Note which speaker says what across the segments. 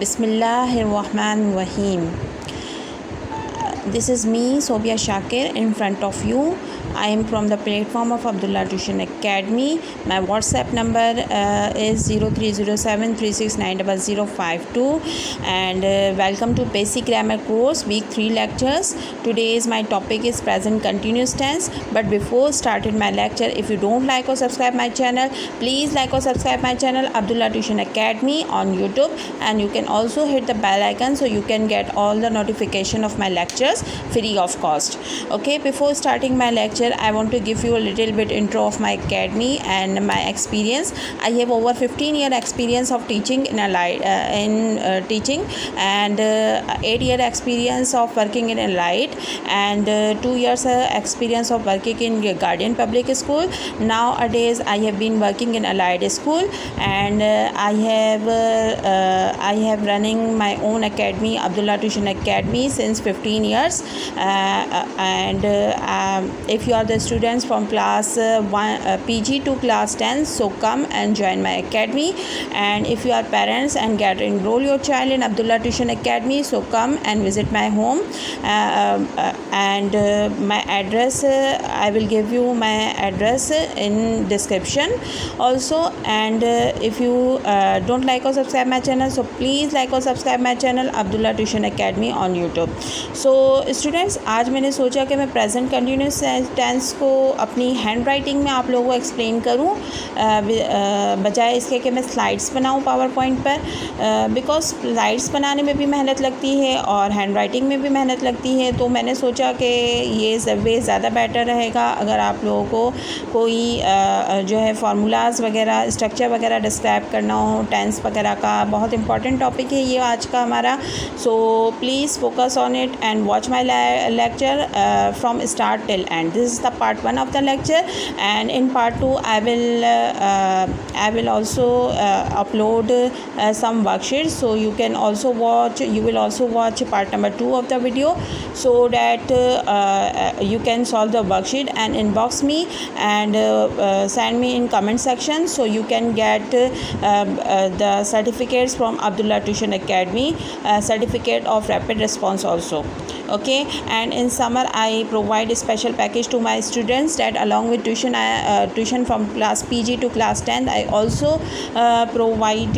Speaker 1: Bismillahirrahmanirrahim. This is me, Sobia Shakir, in front of you. I am from the platform of Abdullah Tuition Academy. My WhatsApp number is 0307369052, and welcome to Basic Grammar course, week 3 lectures. Today's my topic is present continuous tense. But before starting my lecture, if you don't like or subscribe my channel, please like or subscribe my channel Abdullah Tuition Academy on YouTube, and you can also hit the bell icon so you can get all the notification of my lectures free of cost. Okay, before starting my lecture, I want to give you a little bit intro of my academy and my experience. I have over 15-year experience of teaching in teaching, and 8-year experience of working in Allied, and 2 years experience of working in Guardian Public School. Nowadays I have been working in Allied School, and I have running my own academy, Abdullah Tuition Academy, since 15 years. If you are the students from class 1 PG to class 10, so come and join my academy. And if you are parents and get enroll your child in Abdullah Tuition Academy, so come and visit my home. My address, I will give you my address in description also. And if you don't like or subscribe my channel, so please like or subscribe my channel Abdullah Tuition Academy on YouTube. So students, आज मैंने सोचा कि मैं present continuous tense को अपनी hand writing में आप लोगों को एक्सप्लेन करूं, बजाय इसके कि मैं स्लाइड्स बनाऊं पावर पॉइंट पर, बिकॉज स्लाइड्स बनाने में भी मेहनत लगती है और हैंड राइटिंग में भी मेहनत लगती है. तो मैंने सोचा कि ये वे ज़्यादा बेटर रहेगा अगर आप लोगों को कोई जो है फार्मूलाज वगैरह, स्ट्रक्चर वगैरह डिस्क्राइब करना हो टेंस वगैरह का. बहुत इंपॉर्टेंट टॉपिक है ये आज का हमारा. So please focus on it and watch my lecture from start till end. This is the part 1 of the lecture, and in part 2 I will also upload some worksheets, so you can also watch part number 2 of the video, so that you can solve the worksheet and inbox me and send me in comment section, so you can get the certificates from Abdullah Tuition Academy, certificate of rapid response also. Okay, and in summer I provide a special package to my students that along with tuition from class PG to class 10, I also provide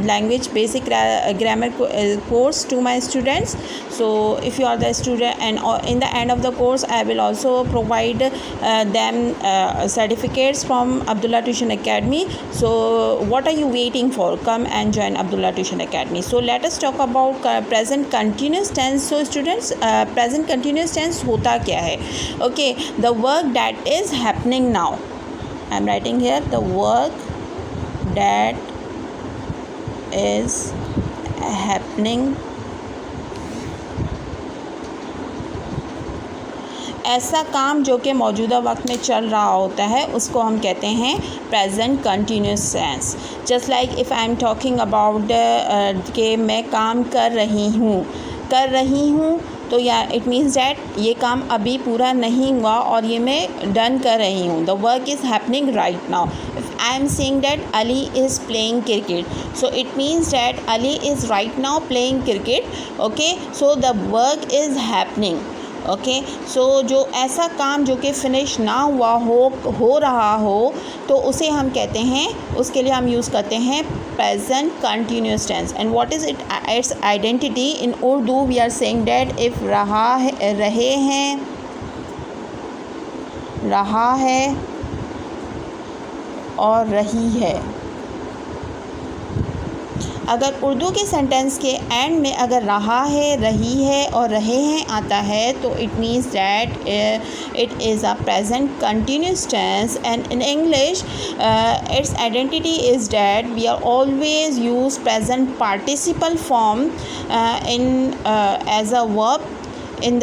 Speaker 1: language basic grammar course to my students. So if you are the student, and in the end of the course I will also provide them certificates from Abdullah Tuition Academy. So what are you waiting for? Come and join Abdullah Tuition Academy. So let us talk about present continuous tense. So students, present continuous tense hota kya hai? Okay, the work that is happening now. I am writing here the work that is happening. ऐसा काम जो कि मौजूदा वक्त में चल रहा होता है उसको हम कहते हैं present continuous tense. Just like if I am talking about कि मैं काम कर रही हूँ, तो या इट मीन्स डैट ये काम अभी पूरा नहीं हुआ और ये मैं डन कर रही हूँ. The work is happening right now. If I am saying that Ali is playing cricket, so it means that Ali is right now playing cricket. Okay, so the work is happening. Okay, so जो ऐसा काम जो कि finish ना हुआ हो रहा हो, तो उसे हम कहते हैं, उसके लिए हम यूज़ करते हैं present continuous tense. And what is its identity in Urdu? We are saying that if रहा है और रही है. अगर उर्दू के सेंटेंस के एंड में अगर रहा है, रही है और रहे हैं आता है, तो it means that it is a present continuous tense. And in English its identity is that we are always use present participle form in as a verb in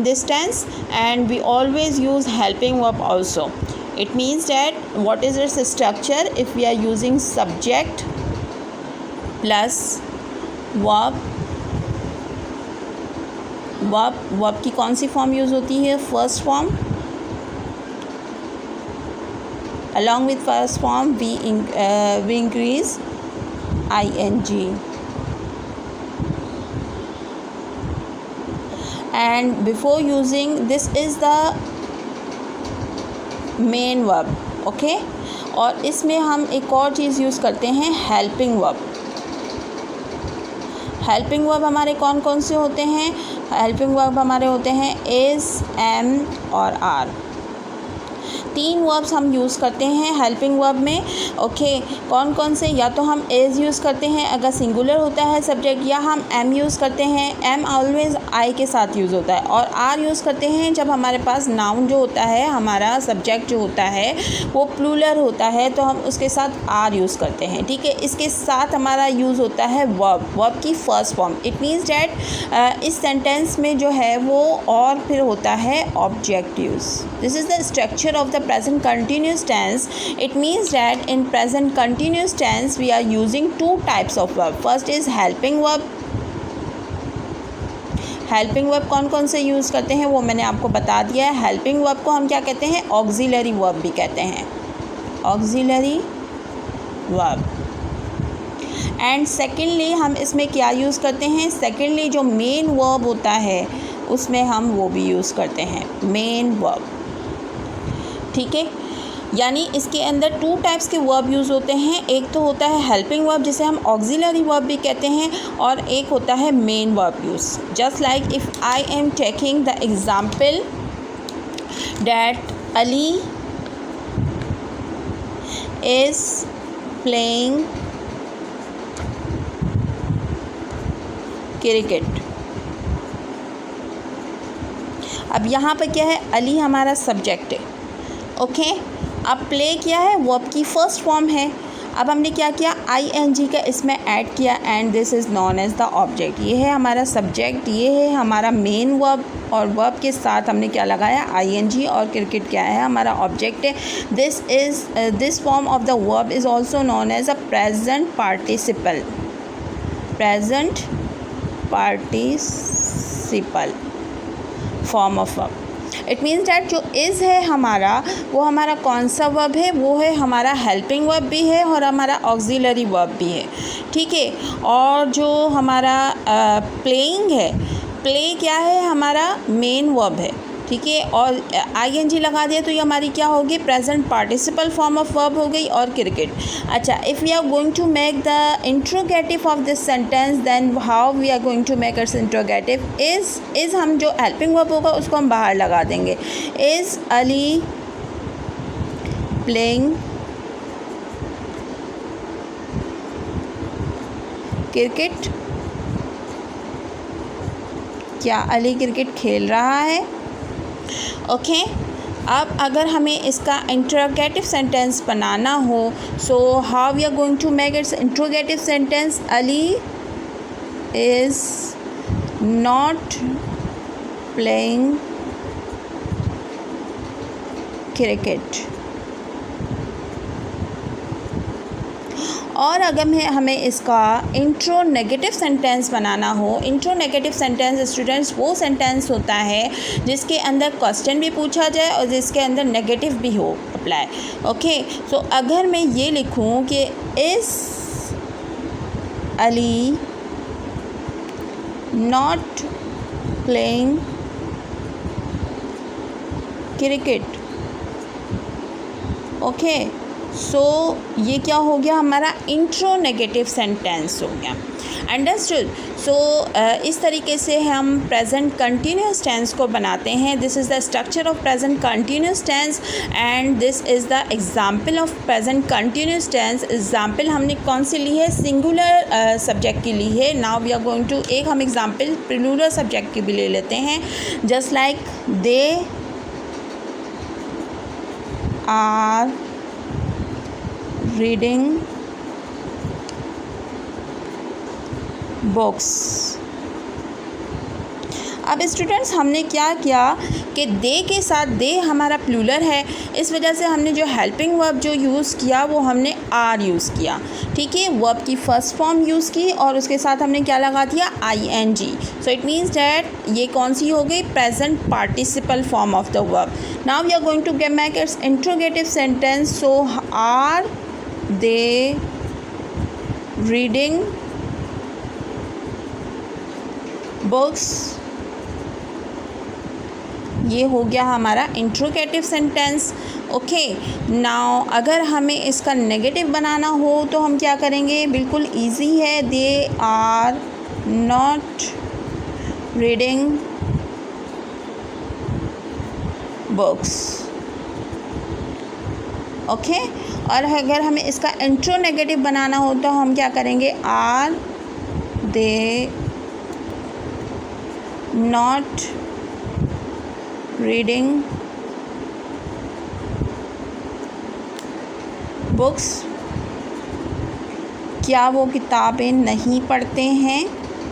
Speaker 1: this tense, and we always use helping verb also. It means that what is its structure? If we are using subject plus verb की कौन सी form use होती है? First form. along with first form we increase ing, and before using this is the main verb. Okay और इसमें हम एक और चीज़ use करते हैं हेल्पिंग वर्ब. हेल्पिंग वर्ब हमारे कौन कौन से होते हैं? हेल्पिंग वर्ब हमारे होते हैं इज़, एम और आर. 3 वर्ब्स हम यूज़ करते हैं हेल्पिंग वर्ब में. ओके कौन कौन से? या तो हम इज़ यूज़ करते हैं अगर सिंगुलर होता है सब्जेक्ट, या हम एम यूज़ करते हैं. एम ऑलवेज़ आई के साथ यूज़ होता है. और आर यूज़ करते हैं जब हमारे पास नाउन जो होता है, हमारा सब्जेक्ट जो होता है वो प्लूरल होता है तो हम उसके साथ आर यूज़ करते हैं. ठीक है, इसके साथ हमारा यूज़ होता है वर्ब, वर्ब की first form. It means that इस सेंटेंस में जो है वो और फिर होता है objectives. This is the structure of the present continuous tense. It means that in present continuous tense we are using 2 types of verb. First is helping verb. Helping verb कौन कौन से यूज़ करते हैं वो मैंने आपको बता दिया है. हेल्पिंग वर्ब को हम क्या कहते हैं? ऑक्सिलरी वर्ब भी कहते हैं, ऑक्सिलरी वर्ब. एंड सेकेंडली हम इसमें क्या यूज़ करते हैं? सेकेंडली जो मेन वर्ब होता है उसमें हम वो भी यूज़ करते हैं, मेन वर्ब. ठीक है, यानी इसके अंदर 2 टाइप्स के वर्ब यूज़ होते हैं. एक तो होता है हेल्पिंग वर्ब जिसे हम ऑक्सिलरी वर्ब भी कहते हैं, और एक होता है main verb use. Just like if I am taking the example that Ali is playing cricket. अब यहाँ पर क्या है? अली हमारा सब्जेक्ट है. ओके अब प्ले क्या है? वर्ब की फर्स्ट फॉर्म है. अब हमने क्या किया? ing का इसमें ऐड किया and this is known as the object. ये है हमारा सब्जेक्ट, ये है हमारा मेन वर्ब, और वर्ब के साथ हमने क्या लगाया? ing. और क्रिकेट क्या है? हमारा ऑब्जेक्ट है. This form of the verb is also known as a present participle. Present participle form of verb. It means that जो इज़ है हमारा वो हमारा कौन सा वर्ब है? वो है हमारा हेल्पिंग वर्ब भी है और हमारा ऑक्सिलरी वर्ब भी है. ठीक है, और जो हमारा प्लेइंग है, प्ले क्या है? हमारा मेन वर्ब है. ठीक है, और ing लगा दिया तो ये हमारी क्या होगी? Present participle form of verb हो गई. और क्रिकेट. अच्छा, if we are going to make the interrogative of this sentence then how we are going to make its interrogative? Is हम जो हेल्पिंग वर्ब होगा उसको हम बाहर लगा देंगे. Is Ali playing cricket? क्या अली क्रिकेट खेल रहा है? ओके अब अगर हमें इसका इंट्रोगेटिव सेंटेंस बनाना हो, so how we are going to make its interrogative sentence? Ali is not playing cricket. और अगर हमें इसका इंट्रो नेगेटिव सेंटेंस बनाना हो, इंट्रो नेगेटिव सेंटेंस स्टूडेंट्स वो सेंटेंस होता है जिसके अंदर क्वेश्चन भी पूछा जाए और जिसके अंदर नेगेटिव भी हो अप्लाई. ओके सो अगर मैं ये लिखूं कि is Ali not playing cricket. Okay सो ये क्या हो गया? हमारा इंट्रो नेगेटिव सेंटेंस हो गया. अंडरस्टूड? सो इस तरीके से हम प्रेजेंट कंटिन्यूस टेंस को बनाते हैं. This is the structure of present continuous tense and this is the example of present continuous tense. Example हमने कौन सी ली है? सिंगुलर सब्जेक्ट की ली है. Now we are going to एक हम एग्जाम्पल प्लूरल सब्जेक्ट की भी ले लेते हैं. Just like they are reading books. अब स्टूडेंट्स हमने क्या किया कि दे के साथ दे हमारा प्लूरल है, इस वजह से हमने जो हेल्पिंग वर्ब जो यूज़ किया वो हमने आर यूज़ किया, ठीक है। वर्ब की फ़र्स्ट फॉर्म यूज़ की और उसके साथ हमने क्या लगा दिया, ING। So it means that ये कौन सी हो गई, present participle form of the verb. Now we are going to get make its interrogative sentence. So are they reading books, ये हो गया हमारा इंट्रोगेटिव सेंटेंस। ओके, नाउ अगर हमें इसका नेगेटिव बनाना हो तो हम क्या करेंगे, बिल्कुल इजी है, they are not reading books. Okay, और अगर हमें इसका इंट्रो नेगेटिव बनाना हो तो हम क्या करेंगे, are they not reading books, क्या वो किताबें नहीं पढ़ते हैं।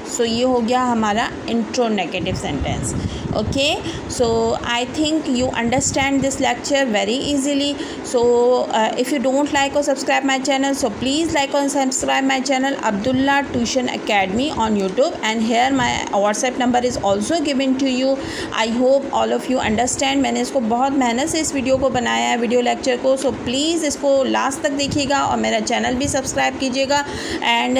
Speaker 1: सो ये हो गया हमारा intro negative sentence. Okay, so I think you understand this lecture very easily. So if you don't like और subscribe my channel, so please like और subscribe my channel Abdullah tuition academy on YouTube, and here my WhatsApp number is also given to you. I hope all of you understand. मैंने इसको बहुत मेहनत से इस video को बनाया है, वीडियो लेक्चर को। सो प्लीज़ इसको लास्ट तक देखिएगा और मेरा चैनल भी सब्सक्राइब कीजिएगा। एंड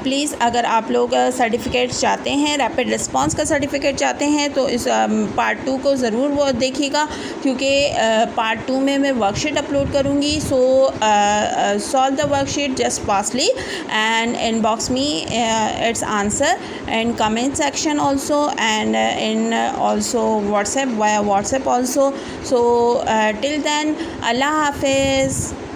Speaker 1: प्लीज़ अगर आप लोग सर्टिफिकेट चाहते हैं, रैपिड रिस्पांस का सर्टिफिकेट चाहते हैं, तो इस पार्ट 2 को ज़रूर वो देखिएगा, क्योंकि पार्ट 2 में मैं वर्कशीट अपलोड करूँगी। So solve the worksheet just fastly and inbox me its answer in comment section also, and in also WhatsApp, via WhatsApp also. So till then, Allah हाफिज़।